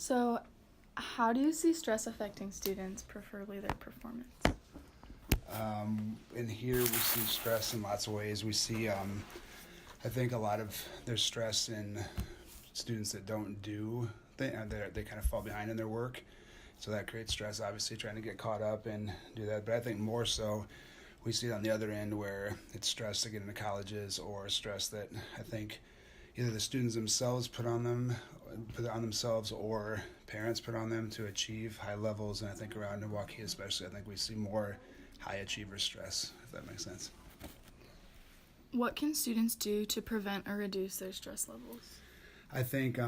So, how do you see stress affecting students, preferably their performance? In here, we see stress in lots of ways. We see, I think, a lot of there's stress in students that don't do, they kind of fall behind in their work. So that creates stress, obviously, trying to get caught up and do that. But I think more so, we see it on the other end where it's stress to get into colleges or stress that I think either the students themselves put on themselves or parents put on them to achieve high levels. And I think around Milwaukee especially, I think we see more high achiever stress, if that makes sense. What can students do to prevent or reduce their stress levels? I think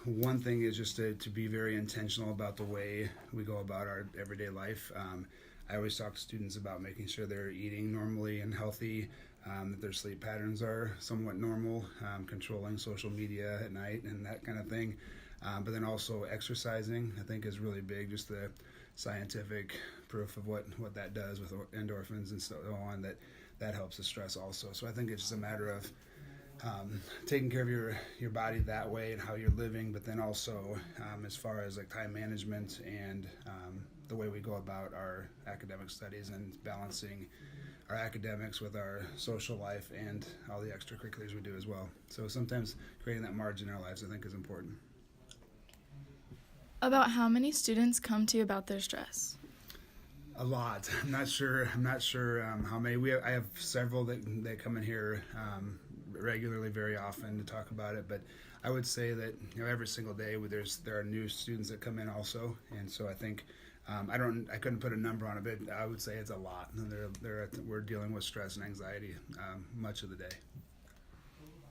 one thing is just to be very intentional about the way we go about our everyday life. I always talk to students about making sure they're eating normally and healthy, that their sleep patterns are somewhat normal, controlling social media at night and that kind of thing. But then also exercising, I think, is really big, just the scientific proof of what that does with endorphins and so on, that helps the stress also. So I think it's just a matter of taking care of your body that way and how you're living, but then also as far as like time management and the way we go about our academic studies and balancing our academics with our social life and all the extracurriculars we do as well. So sometimes creating that margin in our lives, I think, is important. About how many students come to you about their stress? A lot. I'm not sure how many. I have several that come in here regularly, very often, to talk about it. But I would say that every single day there are new students that come in also, and so I think I couldn't put a number on it, but I would say it's a lot. And we're dealing with stress and anxiety much of the day.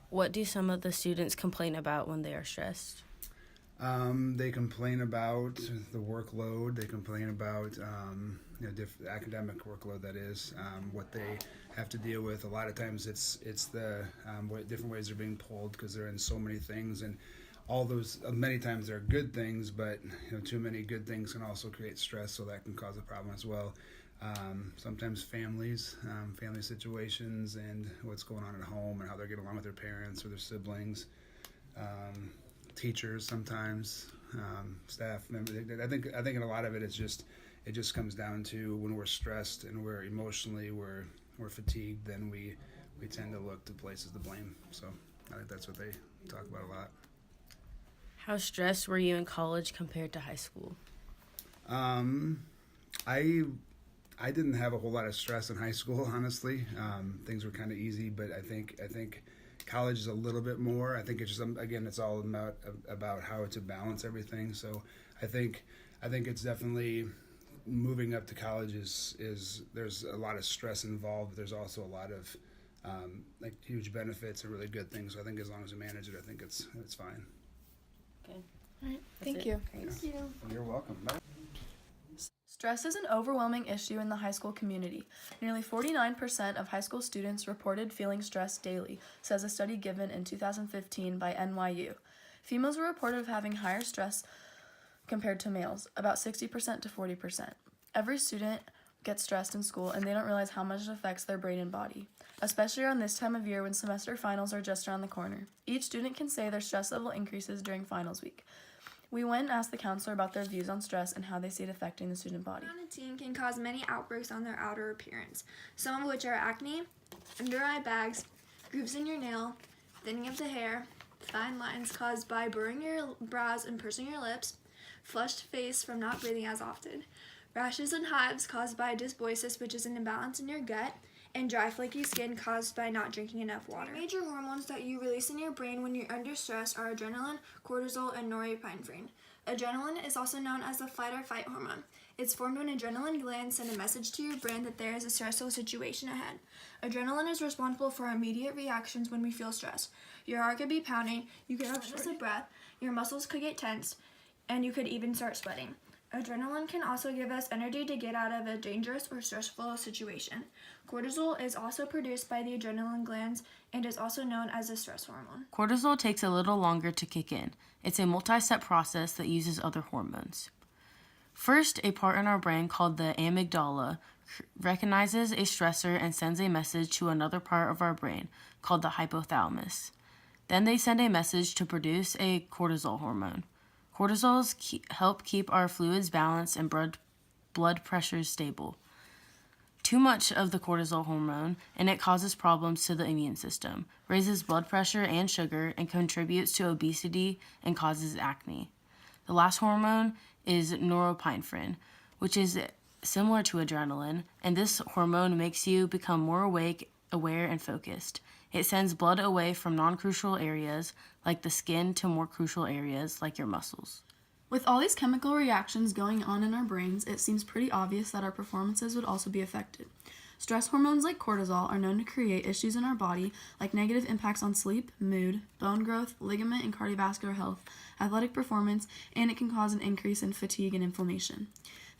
What do some of the students complain about when they are stressed? They complain about the workload. They complain about academic workload, that is, what they have to deal with. A lot of times it's the different ways they're being pulled because they're in so many things, and all those many times they're good things, but too many good things can also create stress, so that can cause a problem as well. Sometimes family situations and what's going on at home and how they're getting along with their parents or their siblings. Teachers sometimes, staff members. I think in a lot of it it just comes down to when we're stressed and we're emotionally we're fatigued, then we tend to look to places to blame. So I think that's what they talk about a lot. How stressed were you in college compared to high school? I didn't have a whole lot of stress in high school, honestly. Things were kind of easy, but I think college is a little bit more. I think it's just, again, it's all about how to balance everything. So I think it's definitely moving up to college is there's a lot of stress involved. But there's also a lot of huge benefits and really good things. So I think as long as we manage it, I think it's fine. Okay. All right. Thank you. Thanks. Thank you. You're welcome. Stress is an overwhelming issue in the high school community. Nearly 49% of high school students reported feeling stressed daily, says a study given in 2015 by NYU. Females were reported of having higher stress compared to males, about 60% to 40%. Every student gets stressed in school, and they don't realize how much it affects their brain and body, especially around this time of year when semester finals are just around the corner. Each student can say their stress level increases during finals week. We went and asked the counselor about their views on stress and how they see it affecting the student body. On a teen can cause many outbreaks on their outer appearance, some of which are acne, under-eye bags, grooves in your nail, thinning of the hair, fine lines caused by burrowing your brows and pursing your lips, flushed face from not breathing as often, rashes and hives caused by dysbiosis, which is an imbalance in your gut, and dry, flaky skin caused by not drinking enough water. The major hormones that you release in your brain when you're under stress are adrenaline, cortisol, and norepinephrine. Adrenaline is also known as the fight or fight hormone. It's formed when adrenaline glands send a message to your brain that there is a stressful situation ahead. Adrenaline is responsible for immediate reactions when we feel stressed. Your heart could be pounding, you could have shortness of breath, your muscles could get tense, and you could even start sweating. Adrenaline can also give us energy to get out of a dangerous or stressful situation. Cortisol is also produced by the adrenaline glands and is also known as a stress hormone. Cortisol takes a little longer to kick in. It's a multi-step process that uses other hormones. First, a part in our brain called the amygdala recognizes a stressor and sends a message to another part of our brain called the hypothalamus. Then they send a message to produce a cortisol hormone. Cortisols help keep our fluids balanced and blood pressure stable. Too much of the cortisol hormone, and it causes problems to the immune system, raises blood pressure and sugar, and contributes to obesity and causes acne. The last hormone is norepinephrine, which is similar to adrenaline, and this hormone makes you become more awake, aware, and focused. It sends blood away from non-crucial areas like the skin to more crucial areas like your muscles. With all these chemical reactions going on in our brains, it seems pretty obvious that our performances would also be affected. Stress hormones like cortisol are known to create issues in our body like negative impacts on sleep, mood, bone growth, ligament and cardiovascular health, athletic performance, and it can cause an increase in fatigue and inflammation.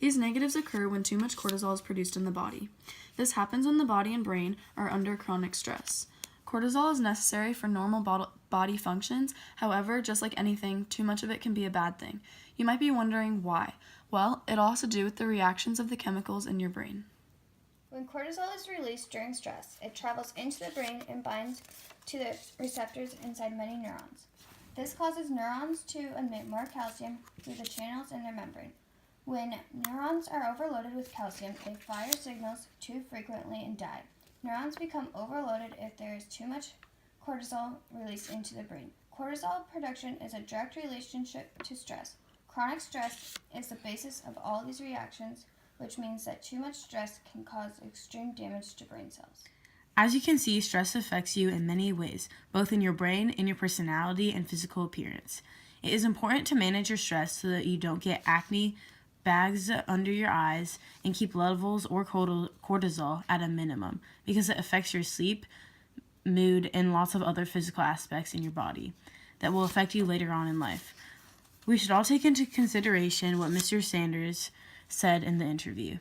These negatives occur when too much cortisol is produced in the body. This happens when the body and brain are under chronic stress. Cortisol is necessary for normal body functions. However, just like anything, too much of it can be a bad thing. You might be wondering why. Well, it all has to do with the reactions of the chemicals in your brain. When cortisol is released during stress, it travels into the brain and binds to the receptors inside many neurons. This causes neurons to emit more calcium through the channels in their membrane. When neurons are overloaded with calcium, they fire signals too frequently and die. Neurons become overloaded if there is too much cortisol released into the brain. Cortisol production is a direct relationship to stress. Chronic stress is the basis of all these reactions, which means that too much stress can cause extreme damage to brain cells. As you can see, stress affects you in many ways, both in your brain, in your personality, and physical appearance. It is important to manage your stress so that you don't get acne, bags under your eyes, and keep levels or cortisol at a minimum because it affects your sleep, mood, and lots of other physical aspects in your body that will affect you later on in life. We should all take into consideration what Mr. Sanders said in the interview.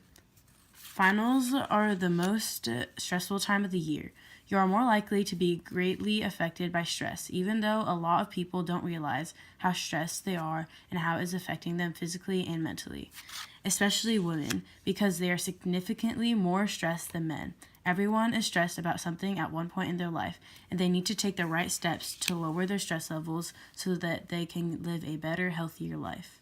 Finals are the most stressful time of the year. You are more likely to be greatly affected by stress, even though a lot of people don't realize how stressed they are and how it is affecting them physically and mentally, especially women, because they are significantly more stressed than men. Everyone is stressed about something at one point in their life, and they need to take the right steps to lower their stress levels so that they can live a better, healthier life.